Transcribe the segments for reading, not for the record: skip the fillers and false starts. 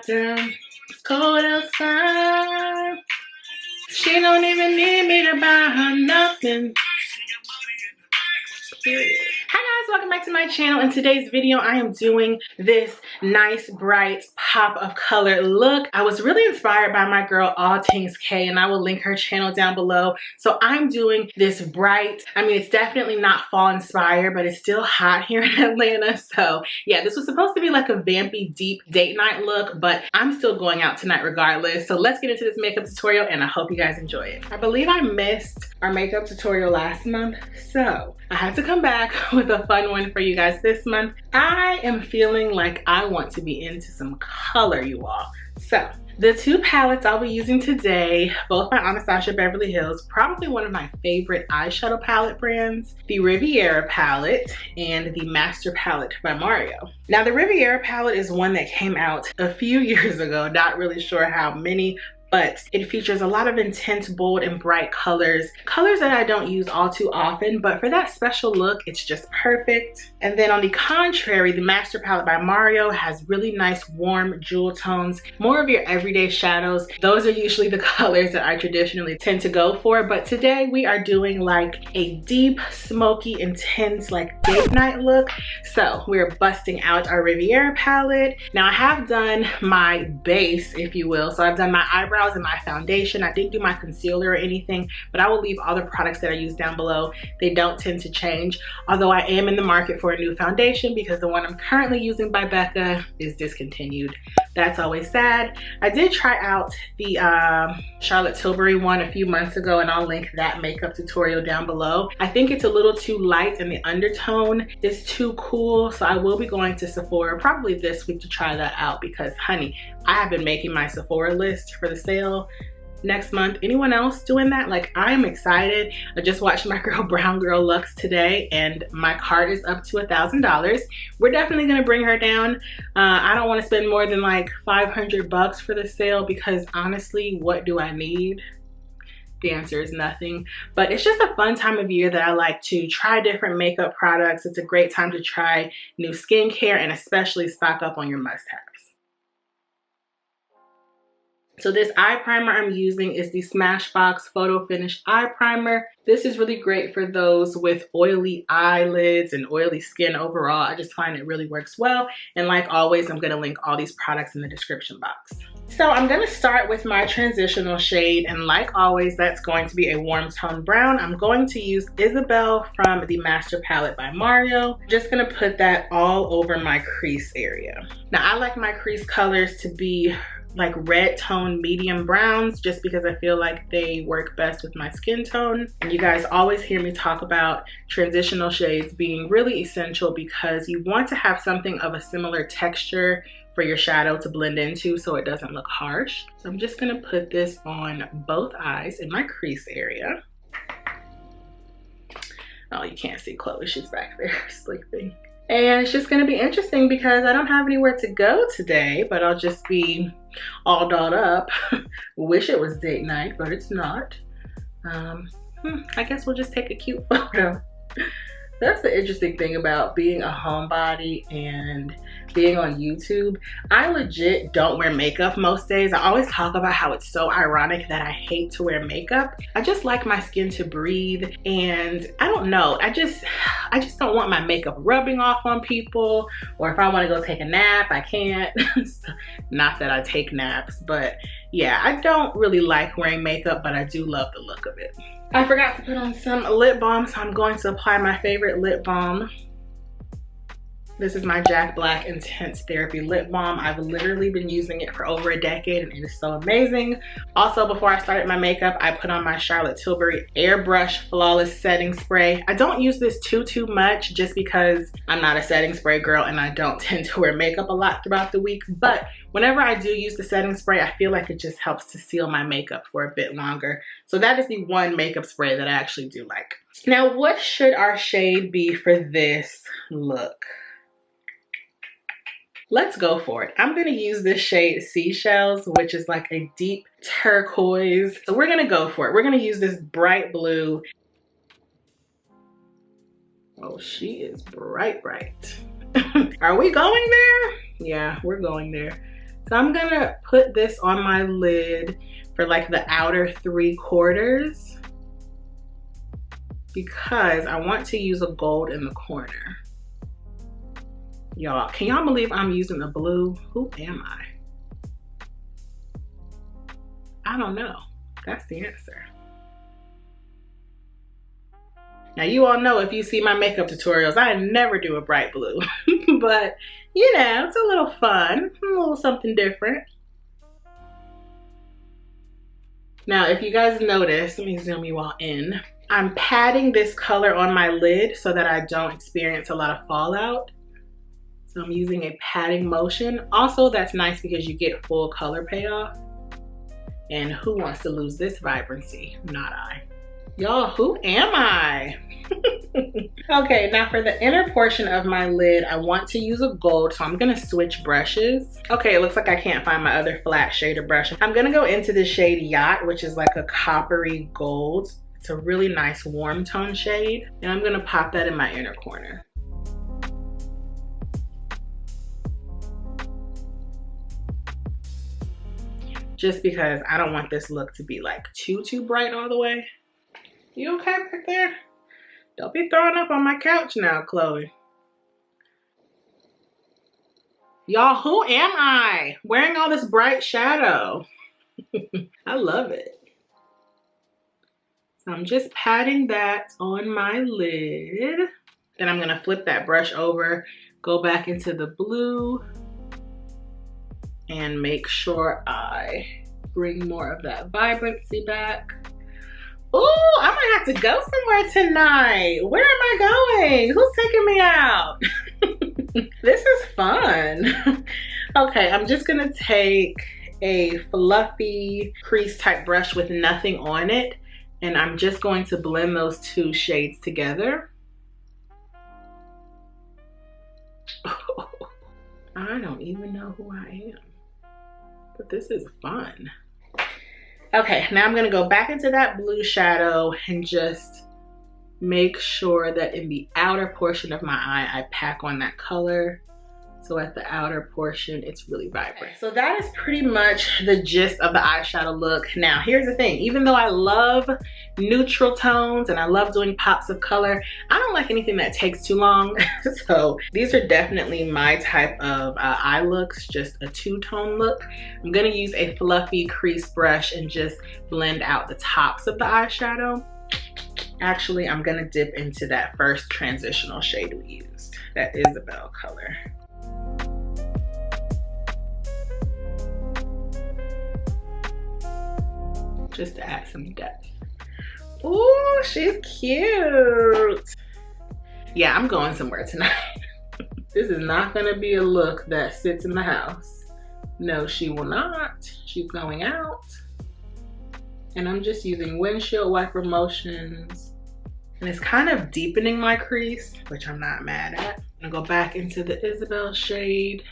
down. It's cold outside. She don't even need me to buy her nothing. Period. Hi guys, welcome back to my channel. In today's video, I am doing this nice, bright pop of color look. I was really inspired by my girl AllTingzKay, and I will link her channel down below. So I'm doing this bright, I mean, it's definitely not fall inspired, but it's still hot here in Atlanta. So yeah, this was supposed to be like a vampy, deep date night look, but I'm still going out tonight regardless. So let's get into this makeup tutorial, and I hope you guys enjoy it. I believe I missed our makeup tutorial last month, so I had to come back with a fun one for you guys this month. I am feeling like I want to be into some color, you all. So the two palettes I'll be using today, both by Anastasia Beverly Hills, probably one of my favorite eyeshadow palette brands, the Riviera Palette and the Master Palette by Mario. Now the Riviera Palette is one that came out a few years ago, not really sure how many, but it features a lot of intense, bold, and bright colors. Colors that I don't use all too often, but for that special look, it's just perfect. And then on the contrary, the Master Palette by Mario has really nice, warm jewel tones, more of your everyday shadows. Those are usually the colors that I traditionally tend to go for, but today we are doing like a deep, smoky, intense, like date night look. So we're busting out our Riviera palette. Now I have done my base, if you will. So I've done my eyebrows and my foundation. I didn't do my concealer or anything, but I will leave all the products that I use down below. They don't tend to change, although I am in the market for a new foundation because the one I'm currently using by Becca is discontinued. That's always sad. I did try out the Charlotte Tilbury one a few months ago, and I'll link that makeup tutorial down below. I think it's a little too light and the undertone is too cool, so I will be going to Sephora probably this week to try that out because, honey, I have been making my Sephora list for the sale next month. Anyone else doing that? Like, I am excited. I just watched my girl Brown Girl Luxe today, and my cart is up to $1,000. We're definitely gonna bring her down. I don't want to spend more than like 500 bucks for the sale because honestly, what do I need? The answer is nothing, but it's just a fun time of year that I like to try different makeup products. It's a great time to try new skincare and especially stock up on your must-haves. So this eye primer I'm using is the Smashbox Photo Finish Eye Primer. This is really great for those with oily eyelids and oily skin overall. I just find it really works well. And like always, I'm gonna link all these products in the description box. So I'm gonna start with my transitional shade, and like always, that's going to be a warm tone brown. I'm going to use Isabel from the Master Palette by Mario. Just gonna put that all over my crease area. Now I like my crease colors to be like red tone medium browns just because I feel like they work best with my skin tone. And you guys always hear me talk about transitional shades being really essential because you want to have something of a similar texture for your shadow to blend into so it doesn't look harsh. So I'm just gonna put this on both eyes in my crease area. Oh, you can't see Chloe, she's back there sleeping. And it's just gonna be interesting because I don't have anywhere to go today, but I'll just be all dolled up. Wish it was date night, but it's not. I guess we'll just take a cute photo. That's the interesting thing about being a homebody and being on YouTube. I legit don't wear makeup most days. I always talk about how it's so ironic that I hate to wear makeup. I just like my skin to breathe, and I don't know, I just don't want my makeup rubbing off on people, or if I want to go take a nap, I can't. Not that I take naps, but yeah, I don't really like wearing makeup, but I do love the look of it. I forgot to put on some lip balm, so I'm going to apply my favorite lip balm. This is my Jack Black Intense Therapy Lip Balm. I've literally been using it for over a decade and it is so amazing. Also, before I started my makeup, I put on my Charlotte Tilbury Airbrush Flawless Setting Spray. I don't use this too much just because I'm not a setting spray girl and I don't tend to wear makeup a lot throughout the week. But whenever I do use the setting spray, I feel like it just helps to seal my makeup for a bit longer. So that is the one makeup spray that I actually do like. Now, what should our shade be for this look? Let's go for it. I'm gonna use this shade Seashells, which is like a deep turquoise. So we're gonna go for it. We're gonna use this bright blue. Oh, she is bright. Are we going there? Yeah, we're going there. So I'm gonna put this on my lid for like the outer 3/4 because I want to use a gold in the corner. Y'all, can y'all believe I'm using a blue? Who am I? I don't know. That's the answer. Now you all know, if you see my makeup tutorials, I never do a bright blue, but you know, it's a little fun, a little something different. Now, if you guys notice, let me zoom you all in. I'm patting this color on my lid so that I don't experience a lot of fallout. So I'm using a patting motion. Also, that's nice because you get full color payoff. And who wants to lose this vibrancy? Not I. Y'all, who am I? Okay, now for the inner portion of my lid, I want to use a gold, so I'm gonna switch brushes. Okay, it looks like I can't find my other flat shader brush. I'm gonna go into the shade Yacht, which is like a coppery gold. It's a really nice warm tone shade. And I'm gonna pop that in my inner corner. Just because I don't want this look to be like too bright all the way. You okay back there? Don't be throwing up on my couch now, Chloe. Y'all, who am I? Wearing all this bright shadow. I love it. So I'm just patting that on my lid. Then I'm gonna flip that brush over, go back into the blue, and make sure I bring more of that vibrancy back. Ooh, I might have to go somewhere tonight. Where am I going? Who's taking me out? This is fun. Okay, I'm just gonna take a fluffy crease type brush with nothing on it, and I'm just going to blend those two shades together. Oh, I don't even know who I am, but this is fun. Okay, now I'm gonna go back into that blue shadow and just make sure that in the outer portion of my eye, I pack on that color. So at the outer portion, it's really vibrant. So that is pretty much the gist of the eyeshadow look. Now, here's the thing. Even though I love neutral tones and I love doing pops of color, I don't like anything that takes too long. So these are definitely my type of eye looks, just a two-tone look. I'm gonna use a fluffy crease brush and just blend out the tops of the eyeshadow. Actually, I'm gonna dip into that first transitional shade we used, that Isabel color. Just to add some depth. Ooh, she's cute. Yeah, I'm going somewhere tonight. This is not gonna be a look that sits in the house. No, she will not. She's going out. And I'm just using windshield wiper motions. And it's kind of deepening my crease, which I'm not mad at. I'm gonna go back into the Isabel shade.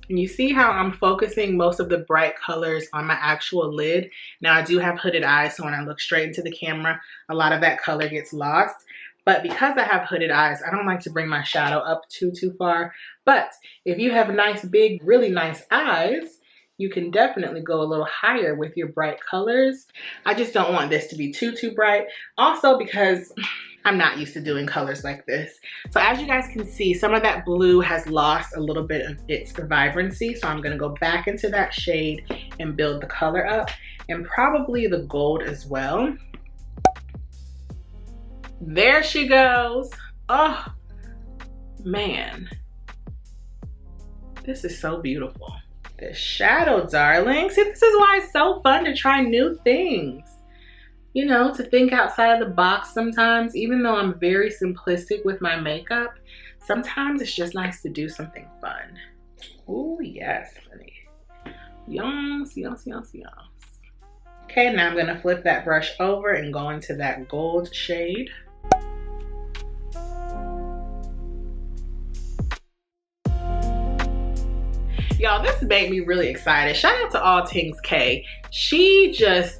And you see how I'm focusing most of the bright colors on my actual lid. Now I do have hooded eyes, so when I look straight into the camera, a lot of that color gets lost. But because I have hooded eyes, I don't like to bring my shadow up too far. But if you have nice, big, really nice eyes, you can definitely go a little higher with your bright colors. I just don't want this to be too bright. Also because I'm not used to doing colors like this. So as you guys can see, some of that blue has lost a little bit of its vibrancy. So I'm gonna go back into that shade and build the color up, and probably the gold as well. There she goes. Oh, man. This is so beautiful. The shadow, darling. See, this is why it's so fun to try new things. You know, to think outside of the box sometimes. Even though I'm very simplistic with my makeup, sometimes it's just nice to do something fun. Oh, yes, honey. Yes, yes, yes, yes. Okay, now I'm gonna flip that brush over and go into that gold shade. Y'all, this made me really excited. Shout out to AllTingzKay.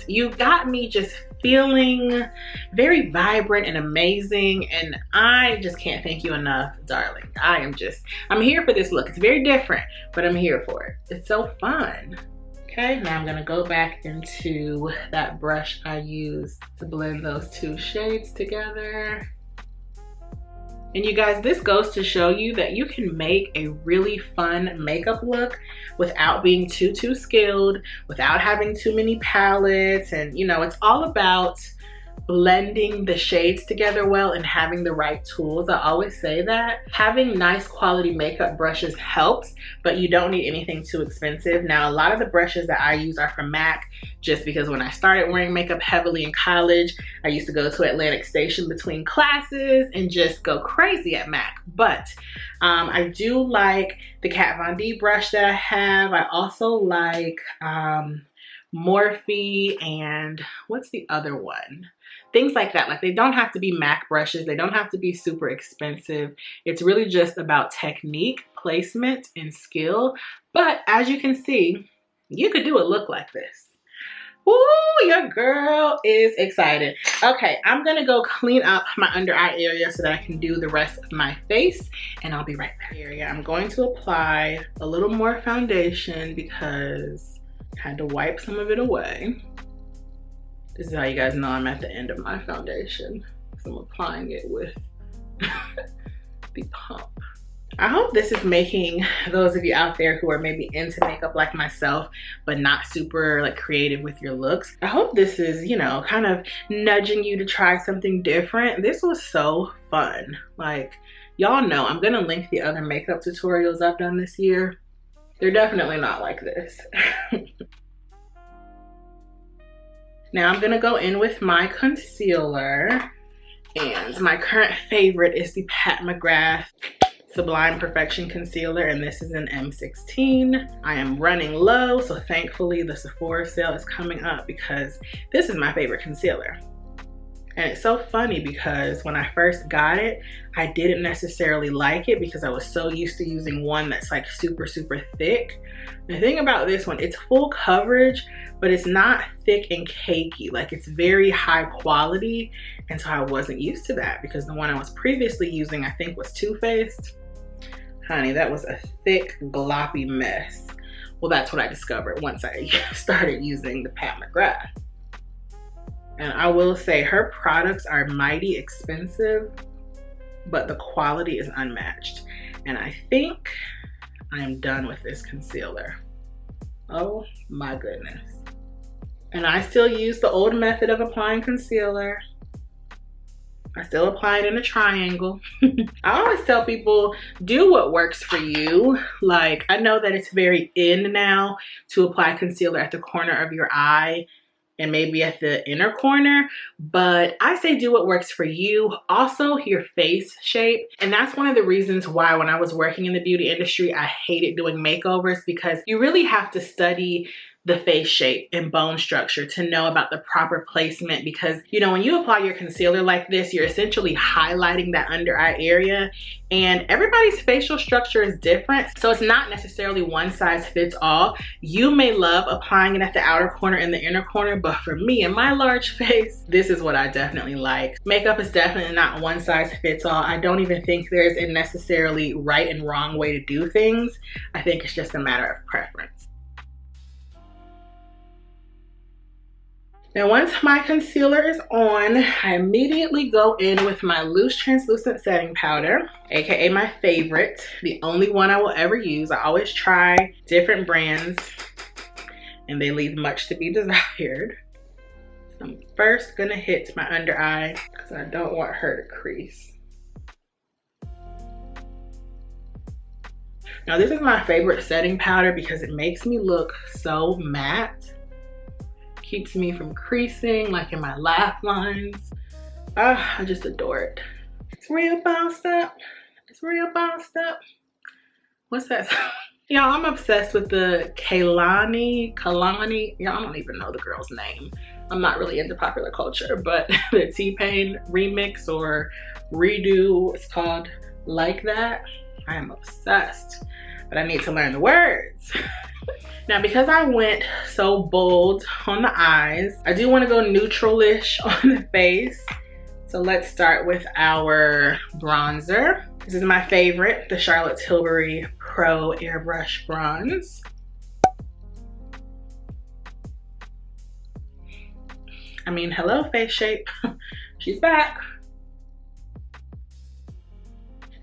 You got me just feeling very vibrant and amazing, and I just can't thank you enough, darling. I'm here for this look. It's very different, but I'm here for it. It's so fun. Okay, now I'm gonna go back into that brush I used to blend those two shades together. And you guys, this goes to show you that you can make a really fun makeup look without being too skilled, without having too many palettes. And you know, it's all about blending the shades together well and having the right tools. I always say that having nice quality makeup brushes helps, but you don't need anything too expensive. Now, a lot of the brushes that I use are from MAC, just because when I started wearing makeup heavily in college, I used to go to Atlantic Station between classes and just go crazy at MAC. But I do like the Kat Von D brush that I have. I also like Morphe, and what's the other one? Things like that. Like, they don't have to be MAC brushes. They don't have to be super expensive. It's really just about technique, placement, and skill. But as you can see, you could do a look like this. Ooh, your girl is excited. Okay, I'm gonna go clean up my under eye area so that I can do the rest of my face, and I'll be right back. I'm going to apply a little more foundation because I had to wipe some of it away. This is how you guys know I'm at the end of my foundation. So I'm applying it with the pump. I hope this is making those of you out there who are maybe into makeup like myself, but not super like creative with your looks. I hope this is, you know, kind of nudging you to try something different. This was so fun. Like, y'all know I'm gonna link the other makeup tutorials I've done this year. They're definitely not like this. Now I'm gonna go in with my concealer, and my current favorite is the Pat McGrath Sublime Perfection Concealer, and this is an M16. I am running low, so thankfully the Sephora sale is coming up because this is my favorite concealer. And it's so funny because when I first got it, I didn't necessarily like it because I was so used to using one that's like super thick. The thing about this one, it's full coverage, but it's not thick and cakey. Like, it's very high quality, and so I wasn't used to that because the one I was previously using, I think, was Too Faced. Honey, that was a thick, gloppy mess. Well, that's what I discovered once I started using the Pat McGrath. And I will say her products are mighty expensive, but the quality is unmatched. And I think I am done with this concealer. Oh my goodness. And I still use the old method of applying concealer. I still apply it in a triangle. I always tell people, do what works for you. Like, I know that it's very in now to apply concealer at the corner of your eye and maybe at the inner corner, but I say do what works for you. Also, your face shape. And that's one of the reasons why when I was working in the beauty industry, I hated doing makeovers, because you really have to study the face shape and bone structure to know about the proper placement, because you know, when you apply your concealer like this, you're essentially highlighting that under eye area, and everybody's facial structure is different, so it's not necessarily one size fits all. You may love applying it at the outer corner and the inner corner, but for me and my large face, this is what I definitely like. Makeup is definitely not one size fits all. I don't even think there's a necessarily right and wrong way to do things. I think it's just a matter of preference. Now, once my concealer is on, I immediately go in with my loose translucent setting powder, aka my favorite, the only one I will ever use. I always try different brands and they leave much to be desired. So I'm first gonna hit my under eye because I don't want her to crease. Now, this is my favorite setting powder because it makes me look so matte. Keeps me from creasing like in my laugh lines. I just adore it. It's real bossed up. It's real bossed up. What's that? Y'all, I'm obsessed with the Kalani. Y'all, I don't even know the girl's name. I'm not really into popular culture, but the T-Pain remix or redo, it's called Like That. I am obsessed, but I need to learn the words. Now, because I went so bold on the eyes, I do want to go neutralish on the face. So let's start with our bronzer. This is my favorite, the Charlotte Tilbury Pro Airbrush Bronze. I mean, hello, face shape. She's back.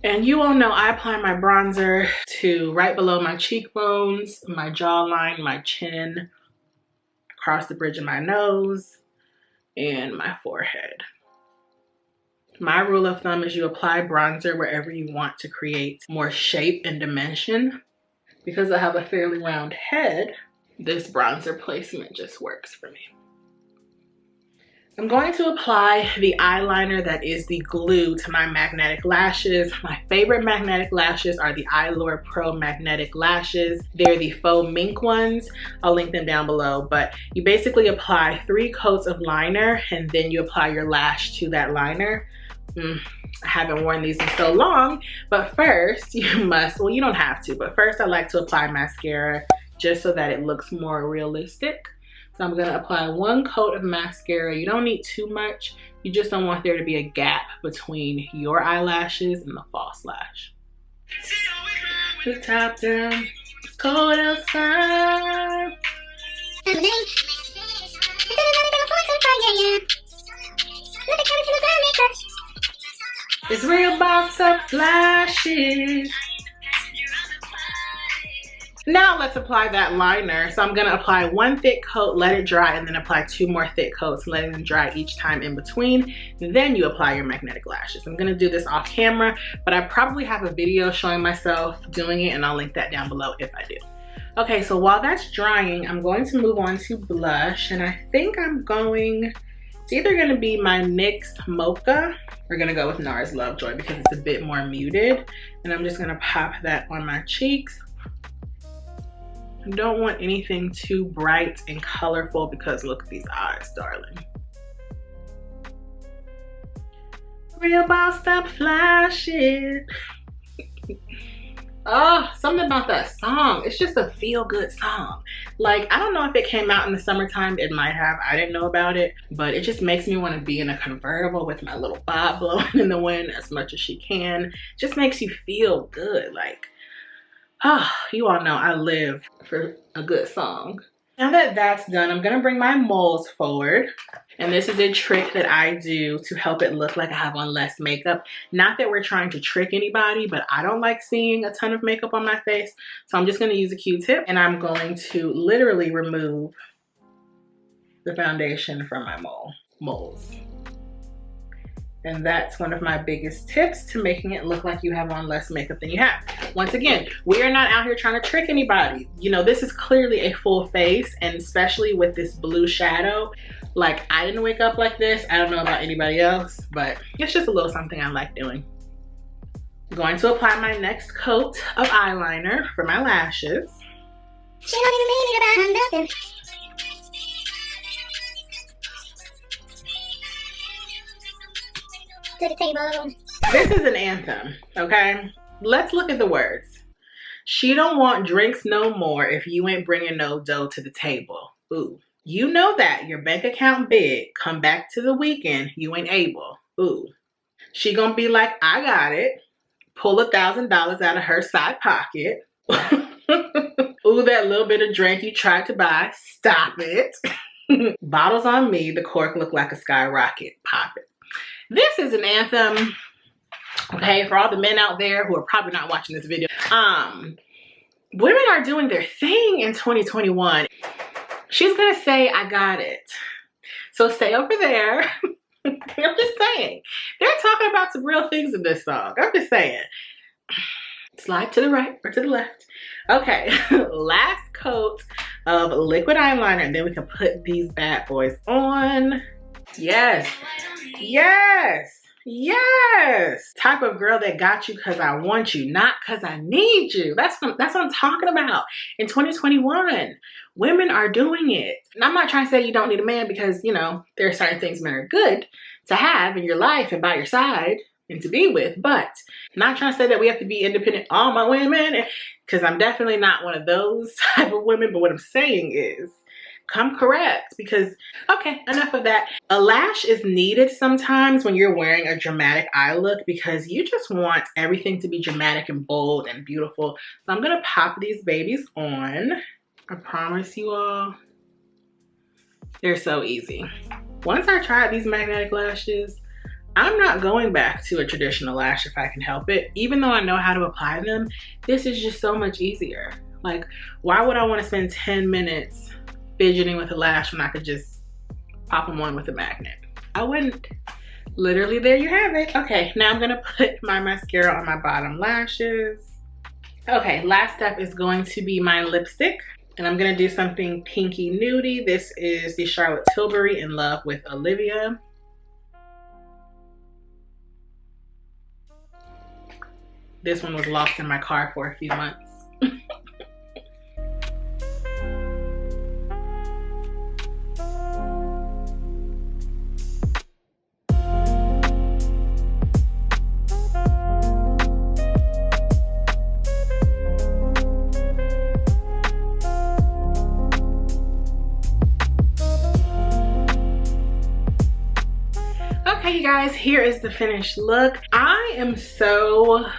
And you all know I apply my bronzer to right below my cheekbones, my jawline, my chin, across the bridge of my nose, and my forehead. My rule of thumb is you apply bronzer wherever you want to create more shape and dimension. Because I have a fairly round head, this bronzer placement just works for me. I'm going to apply the eyeliner that is the glue to my magnetic lashes. My favorite magnetic lashes are the Eyelure Pro Magnetic Lashes. They're the faux mink ones. I'll link them down below, but you basically apply 3 coats of liner and then you apply your lash to that liner. I haven't worn these in so long, but first you must, well, you don't have to, but first I like to apply mascara just so that it looks more realistic. So I'm gonna apply 1 coat of mascara. You don't need too much. You just don't want there to be a gap between your eyelashes and the false lash. The top down, it's cold outside. It's real boss up flashes. Now let's apply that liner. So I'm gonna apply 1 thick coat, let it dry, and then apply 2 more thick coats, letting them dry each time in between. Then you apply your magnetic lashes. I'm gonna do this off camera, but I probably have a video showing myself doing it, and I'll link that down below if I do. Okay, so while that's drying, I'm going to move on to blush, and I think I'm going, it's either gonna be my NYX Mocha. We're gonna go with Nars Lovejoy because it's a bit more muted, and I'm just gonna pop that on my cheeks. I don't want anything too bright and colorful because look at these eyes, darling. Real boss up flashes. Oh, something about that song. It's just a feel-good song. Like, I don't know if it came out in the summertime. It might have. I didn't know about it. But it just makes me want to be in a convertible with my little bob blowing in the wind as much as she can. It just makes you feel good. Like, oh, you all know I live for a good song. Now that that's done, I'm gonna bring my moles forward. And this is a trick that I do to help it look like I have on less makeup. Not that we're trying to trick anybody, but I don't like seeing a ton of makeup on my face. So I'm just gonna use a Q-tip and I'm going to literally remove the foundation from my moles. And that's one of my biggest tips to making it look like you have on less makeup than you have. Once again, we are not out here trying to trick anybody. You know, this is clearly a full face, and especially with this blue shadow. Like, I didn't wake up like this. I don't know about anybody else, but it's just a little something I like doing. I'm going to apply my next coat of eyeliner for my lashes. She don't even mean it about nothing. To the table. This is an anthem, okay? Let's look at the words. She don't want drinks no more if you ain't bringing no dough to the table. Ooh. You know that your bank account big. Come back to the weekend, you ain't able. Ooh. She gonna be like, I got it. Pull $1,000 out of her side pocket. Ooh, that little bit of drink you tried to buy. Stop it. Bottles on me, the cork look like a skyrocket. Pop it. This is an anthem, okay, for all the men out there who are probably not watching this video. Women are doing their thing in 2021. She's gonna say, I got it. So stay over there. I'm just saying. They're talking about some real things in this song. I'm just saying. Slide to the right or to the left. Okay, last coat of liquid eyeliner, and then we can put these bad boys on. Yes. Yes, yes. Type of girl that got you because I want you, not because I need you. That's what I'm talking about. In 2021, women are doing it. And I'm not trying to say you don't need a man because, you know, there are certain things men are good to have in your life and by your side. and to be with. But not trying to say that we have to be independent, all my women, because I'm definitely not one of those type of women. But what I'm saying is, come correct, because okay, enough of that. A lash is needed sometimes when you're wearing a dramatic eye look, because you just want everything to be dramatic and bold and beautiful. So I'm gonna pop these babies on. I promise you all, they're so easy. Once I tried these magnetic lashes, I'm not going back to a traditional lash if I can help it. Even though I know how to apply them, this is just so much easier. Like, why would I want to spend 10 minutes fidgeting with a lash when I could just pop them on with a magnet? I wouldn't. Literally, there you have it. Okay, now I'm gonna put my mascara on my bottom lashes. Okay, last step is going to be my lipstick, and I'm gonna do something pinky nudie. This is the Charlotte Tilbury In Love with Olivia. This one was lost in my car for a few months. Okay, you guys, here is the finished look. I am so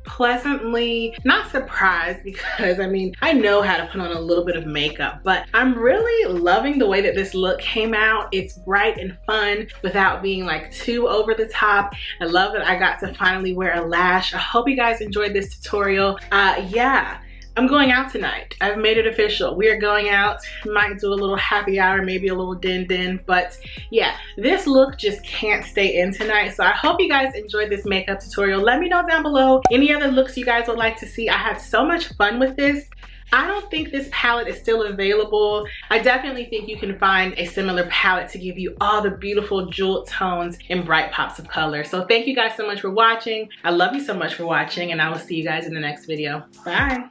pleasantly not surprised, because I mean, I know how to put on a little bit of makeup, but I'm really loving the way that this look came out. It's bright and fun without being like too over the top. I love that I got to finally wear a lash. I hope you guys enjoyed this tutorial. Yeah, I'm going out tonight. I've made it official. We are going out. Might do a little happy hour, maybe a little din-din, but yeah, this look just can't stay in tonight. So I hope you guys enjoyed this makeup tutorial. Let me know down below any other looks you guys would like to see. I had so much fun with this. I don't think this palette is still available. I definitely think you can find a similar palette to give you all the beautiful jeweled tones and bright pops of color. So thank you guys so much for watching. I love you so much for watching, and I will see you guys in the next video. Bye.